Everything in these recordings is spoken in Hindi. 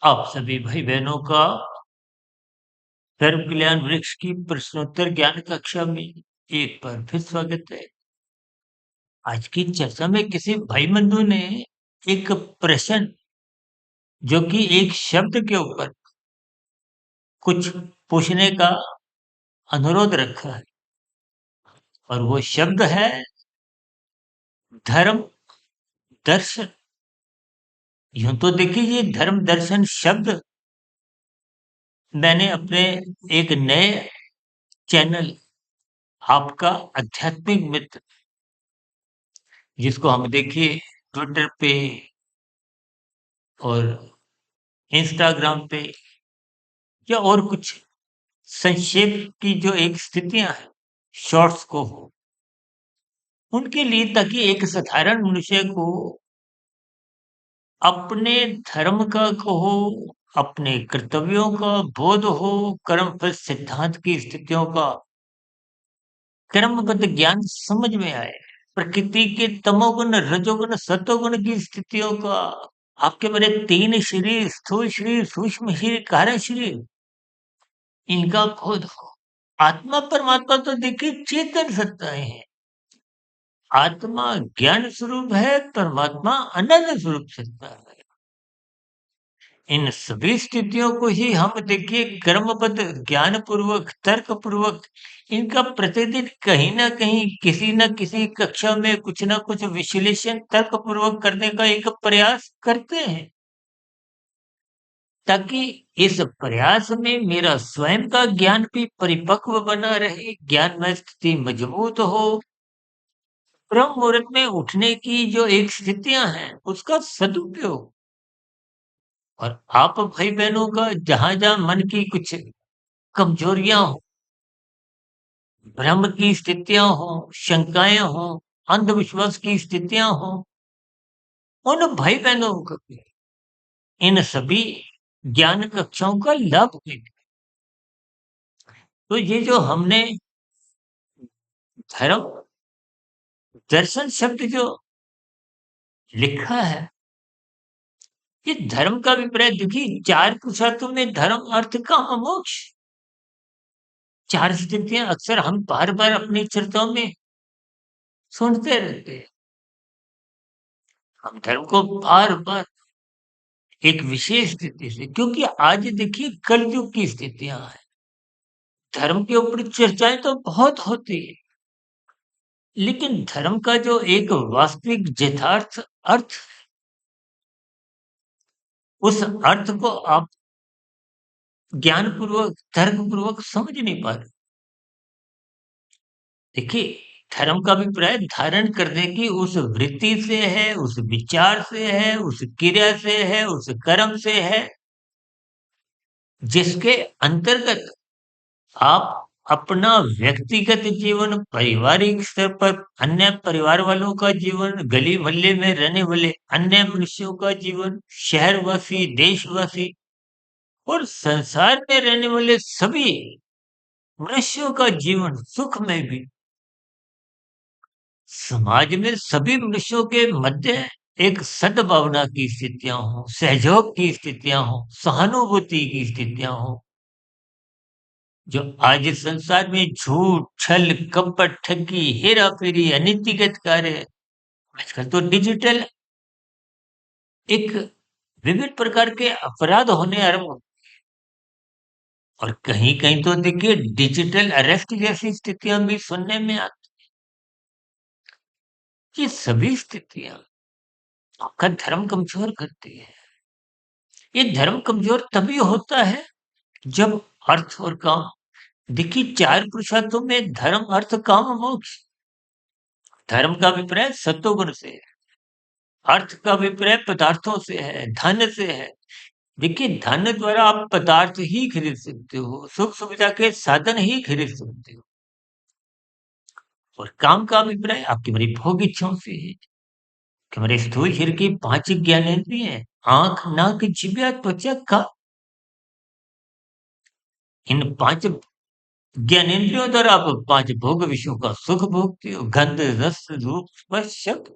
आप सभी भाई बहनों का धर्म कल्याण वृक्ष की प्रश्नोत्तर ज्ञान कक्षा में एक बार फिर स्वागत है। आज की चर्चा में किसी भाई बंधु ने एक प्रश्न जो कि एक शब्द के ऊपर कुछ पूछने का अनुरोध रखा है और वो शब्द है धर्म दर्शन। यूं तो देखिए ये धर्म दर्शन शब्द मैंने अपने एक नए चैनल आपका आध्यात्मिक मित्र जिसको हम देखिए ट्विटर पे और इंस्टाग्राम पे या और कुछ संक्षेप की जो एक स्थितियां हैं शॉर्ट्स को हो उनके लिए, ताकि एक साधारण मनुष्य को अपने धर्म का कहो, अपने कर्तव्यों का बोध हो, कर्मफल सिद्धांत की स्थितियों का क्रमबद्ध ज्ञान समझ में आए, प्रकृति के तमोगुण रजोगुण सतोगुण की स्थितियों का, आपके मेरे तीन शरीर स्थूल शरीर सूक्ष्म शरीर कारण शरीर इनका बोध हो। आत्मा परमात्मा तो देखिए चेतन सत्ताएं हैं। आत्मा ज्ञान स्वरूप है, परमात्मा अनंत स्वरूप सत्ता है। इन सभी स्थितियों को ही हम देखिए कर्मबद्ध ज्ञान पूर्वक तर्क पूर्वक इनका प्रतिदिन कहीं ना कहीं किसी न किसी कक्षा में कुछ ना कुछ विश्लेषण तर्क पूर्वक करने का एक प्रयास करते हैं, ताकि इस प्रयास में मेरा स्वयं का ज्ञान भी परिपक्व बना रहे, ज्ञान में स्थिति मजबूत हो, ब्रह्म मुहूर्त में उठने की जो एक स्थितियां हैं उसका सदुपयोग, और आप भाई बहनों का जहां जहां मन की कुछ कमजोरियां हो, भ्रम की स्थितियां हो, शंकाएं हो, अंधविश्वास की स्थितियां हो, उन भाई बहनों को भी इन सभी ज्ञान कक्षाओं का लाभ मिले। तो ये जो हमने धर्म दर्शन शब्द जो लिखा है, ये धर्म का अभिप्राय देखिए चार पुरुषार्थों में धर्म अर्थ काम मोक्ष चार स्थितियां अक्सर हम बार बार अपनी चर्चाओं में सुनते रहते हैं। हम धर्म को बार बार एक विशेष स्थिति से, क्योंकि आज देखिए कलयुग की स्थितियां हैं, धर्म के ऊपर चर्चाएं तो बहुत होती है, लेकिन धर्म का जो एक वास्तविक यथार्थ अर्थ, उस अर्थ को आप ज्ञान पूर्वक तर्क पूर्वक समझ नहीं पा रहे। देखिए धर्म का अभिप्राय धारण करने की उस वृत्ति से है, उस विचार से है, उस क्रिया से है, उस कर्म से है, जिसके अंतर्गत आप अपना व्यक्तिगत जीवन, पारिवारिक स्तर पर अन्य परिवार वालों का जीवन, गली मोहल्ले में रहने वाले अन्य मनुष्यों का जीवन, शहरवासी, देशवासी और संसार में रहने वाले सभी मनुष्यों का जीवन सुख में भी, समाज में सभी मनुष्यों के मध्य एक सद्भावना की स्थितियां हो, सहयोग की स्थितियां हो, सहानुभूति की स्थितियां हो, जो आज इस संसार में झूठ छल कपट ठगी हेरा फेरी अनीतिगत कार्य, आजकल तो डिजिटल एक विभिन्न प्रकार के अपराध होने आरंभ हो, और कहीं कहीं तो देखिए डिजिटल अरेस्ट जैसी स्थितियां भी सुनने में आती। ये सभी स्थितियां आपका धर्म कमजोर करती है। ये धर्म कमजोर तभी होता है जब अर्थ और काम, देखिए चार पुरुषार्थों में धर्म अर्थ काम मोक्ष, धर्म का अभिप्राय सत्वगुण से है, अर्थ का अभिप्राय पदार्थों से है, धन से है। देखिए धन द्वारा आप पदार्थ ही खरीद सकते हो, सुख सुविधा के साधन ही खरीद सकते हो, और काम का अभिप्राय आपकी बड़ी भोग इच्छाओं से है कि हमारे स्थूल शरीर की पांच ज्ञानेंद्रिय हैं, आंख नाक जिह्वा त्वचा का, इन पांच ज्ञानेंद्रियों द्वारा आप पांच भोग विषयों का सुख भोगते हो, गंध रस रूप स्पर्श शब्द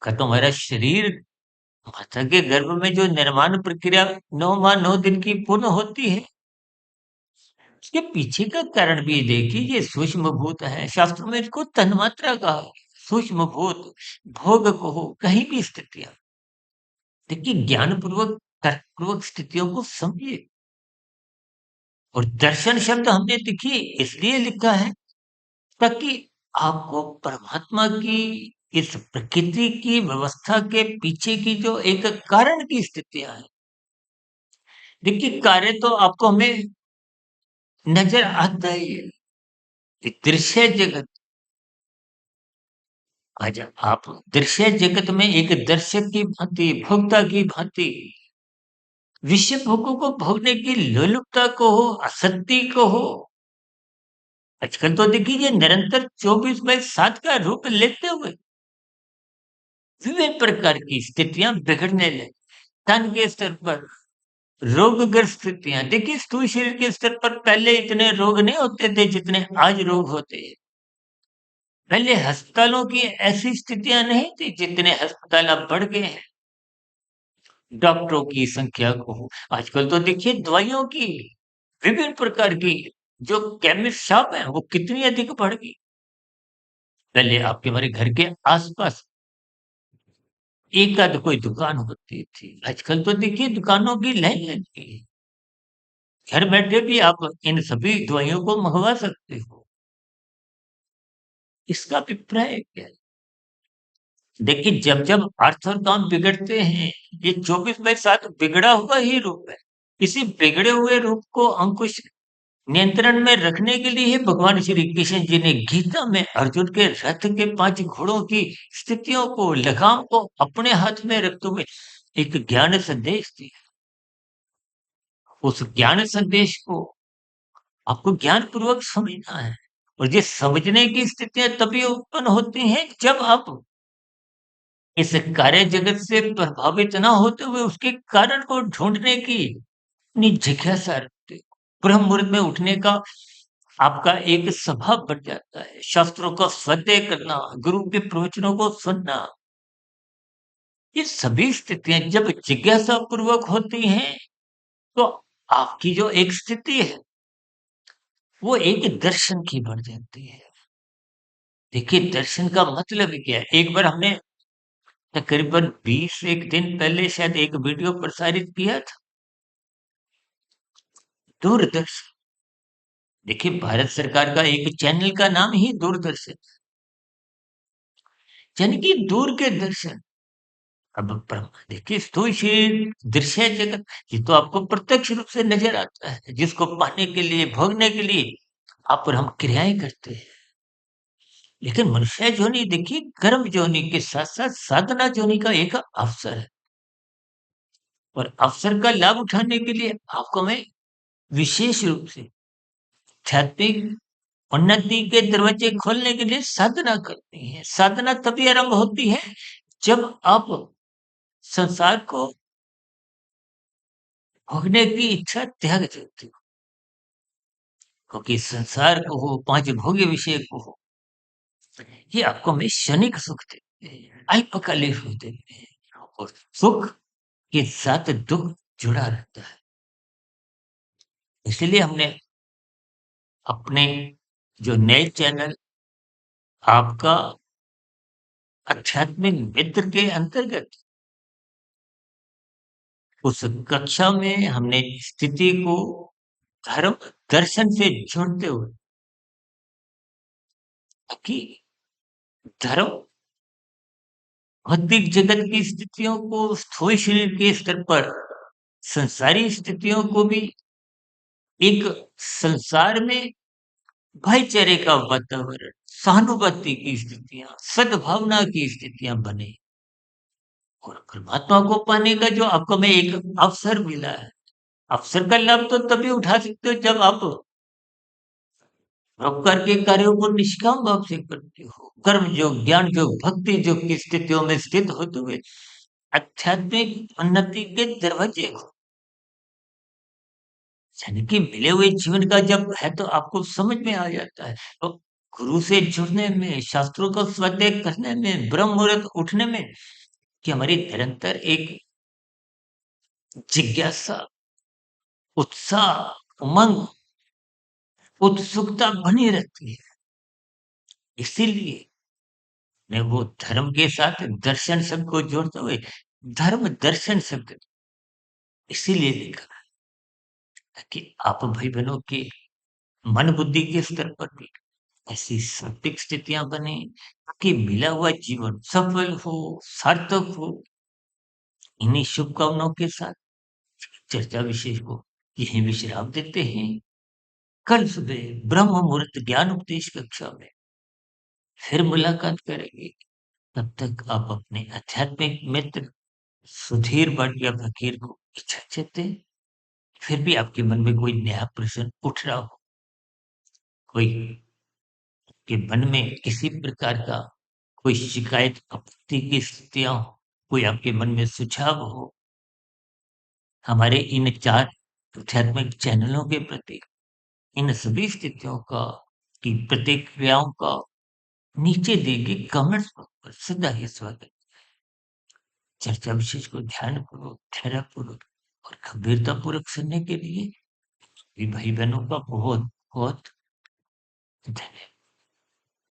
का, तो हमारा शरीर माता के गर्भ में जो निर्माण प्रक्रिया 9 माह 9 दिन की पूर्ण होती है, उसके पीछे का कारण भी देखिए, ये सूक्ष्म भूत है। शास्त्रों में इसको तन्मात्रा कहा गया। सूक्ष्म भूत, भोग कहो, कहीं भी स्थितियाँ। देखिए ज्ञानपूर्वक, तर्कपूर्वक स्थितियों को समझिए। और दर्शन शब्द हमने देखिए इसलिए लिखा है ताकि आपको परमात्मा की इस प्रकृति की व्यवस्था के पीछे की जो एक कारण की स्थितियाँ हैं। देखिए कार्य तो आपको हमें नज़र आता ही है। ये दृश्य जगत, आज आप दृश्य जगत में एक दर्शक की भांति, भोक्ता की भांति विषय भोगों को भोगने की लोलुपता को हो, आसक्ति को हो, आजकल तो देखिए ये निरंतर 24/7 का रूप लेते हुए विभिन्न प्रकार की स्थितियां बिगड़ने लगी। तन के स्तर पर रोगग्रस्त स्थितियां, देखिए स्थूल शरीर के स्तर पर पहले इतने रोग नहीं होते थे जितने आज रोग होते हैं। पहले अस्पतालों की ऐसी स्थितियां नहीं थी जितने अस्पताल अब बढ़ गए हैं। डॉक्टरों की संख्या को हो, आजकल तो देखिए दवाइयों की विभिन्न प्रकार की जो केमिस्ट शॉप है वो कितनी अधिक बढ़ गई। पहले आपके हमारे घर के आसपास एक आध कोई दुकान होती थी, आजकल तो देखिए दुकानों की लाइन लग गई है। घर बैठे भी आप इन सभी दवाइयों को मंगवा सकते हो। इसका अभिप्राय क्या है? देखिए जब-जब अर्थ और काम बिगड़ते हैं, ये 24/7 बिगड़ा हुआ ही रूप है। इसी बिगड़े हुए रूप को अंकुश नियंत्रण में रखने के लिए ही भगवान श्री कृष्ण जी ने गीता में अर्जुन के रथ के 5 घोड़ों की स्थितियों को, लगाम को अपने हाथ में रखते हुए एक ज्ञान संदेश दिया। उस ज्ञान संदेश को आपको ज्ञानपूर्वक समझना है। और ये समझने की स्थितियाँ तभी उत्पन्न होती हैं जब आप इस कार्य जगत से प्रभावित ना होते हुए उसके कारण को ढूँढने की अपनी जिज्ञासा रखते हो। ब्रह्म मुहूर्त में उठने का आपका एक स्वभाव बन जाता है। शास्त्रों का स्वाध्याय करना, गुरु के प्रवचनों को सुनना, ये सभी स्थितियाँ जब जिज्ञासा पूर्वक होती हैं, तो आपकी जो एक स्थिति है, वो एक दर्शन की बन जाती है। देखिए दर्शन का मतलब ही क्या है? एक बार हमने तकरीबन 20 एक दिन पहले शायद एक वीडियो प्रसारित किया था। दूरदर्शन, देखिए भारत सरकार का एक चैनल का नाम ही दूरदर्शन, यानी कि दूर के दर्शन। अब देखिए स्थूल शरीर, दृश्य जगत, ये तो आपको प्रत्यक्ष रूप से नजर आता है, जिसको पाने के लिए, भोगने के लिए आप और हम क्रियाएं करते हैं। लेकिन मनुष्य जोनि देखिए कर्म जोनि के साथ साथ साधना जोनि का एक अवसर है। और अवसर का लाभ उठाने के लिए आपको मैं विशेष रूप से आध्यात्मिक उन्नति के दरवाजे खोलने के लिए साधना करती है। साधना तभी आरंभ होती है जब आप संसार को भोगने की इच्छा त्याग देते हो। क्योंकि संसार को हो, पांच भोग्य विषय को हो, ये आपको हमें क्षणिक सुख देते हैं, अल्पकालिक सुख देते हैं। और सुख के साथ दुख जुड़ा रहता है। इसलिए हमने अपने जो नए चैनल आपका आध्यात्मिक मित्र के अंतर्गत उस कक्षा में हमने स्थिति को धर्म दर्शन से जोड़ते हुए, ताकि धर्म भौतिक जगत की स्थितियों को, स्थूल शरीर के स्तर पर संसारी स्थितियों को भी एक संसार में भाईचारे का वातावरण, सहानुभूति की स्थितियां, सद्भावना की स्थितियां बने। और परमात्मा को पाने का जो आपको में एक अवसर मिला है, अवसर का लाभ तो तभी उठा सकते हो जब आप परोपकार के कार्यों को निष्काम भाव से करते हो। कर्म योग, ज्ञान योग, भक्ति योग की स्थितियों में स्थित होते हुए आध्यात्मिक उन्नति के दरवाजे को, यानी कि मिले हुए जीवन का जब है तो आपको समझ में आ जाता है। तो गुरु से जुड़ने में, शास्त्रों को स्वाध्याय करने में, ब्रह्म मुहूर्त उठने में कि हमारी निरंतर एक जिज्ञासा, उत्साह, उमंग, उत्सुकता बनी रहती है। इसीलिए मैं वो धर्म के साथ दर्शन शब्द को जोड़ते हुए धर्म दर्शन शब्द इसीलिए लिखा ताकि आप भाई बहनों के मन बुद्धि के स्तर पर भी ऐसी सात्विक स्थितियां बने कि मिला हुआ जीवन सफल हो, सार्थक हो। इन्हीं शुभकामनाओं के साथ चर्चा विशेष को यहीं विश्राम देते हैं। कल सुबह ब्रह्म मुहूर्त ज्ञान उपदेश कक्षा में फिर मुलाकात करेंगे। तब तक आप अपने आध्यात्मिक मित्र सुधीर भाटिया फकीर को इजाजत दें। फिर भी आपके मन में कोई नया प्रश्न उठ रहा हो, कोई के मन में किसी प्रकार का कोई शिकायत आपत्ति की स्थितियां हो, कोई आपके मन में सुझाव हो, हमारे इन 4 आध्यात्मिक चैनलों के प्रति इन सभी स्थितियों का की प्रतिक्रियाओं का नीचे दिए गए कमेंट्स पर सदा ही स्वागत। चर्चा विशेष को ध्यानपूर्वक, धैर्यपूर्वक और गंभीरतापूर्वक सुनने के लिए भी भाई बहनों का बहुत बहुत धन्यवाद।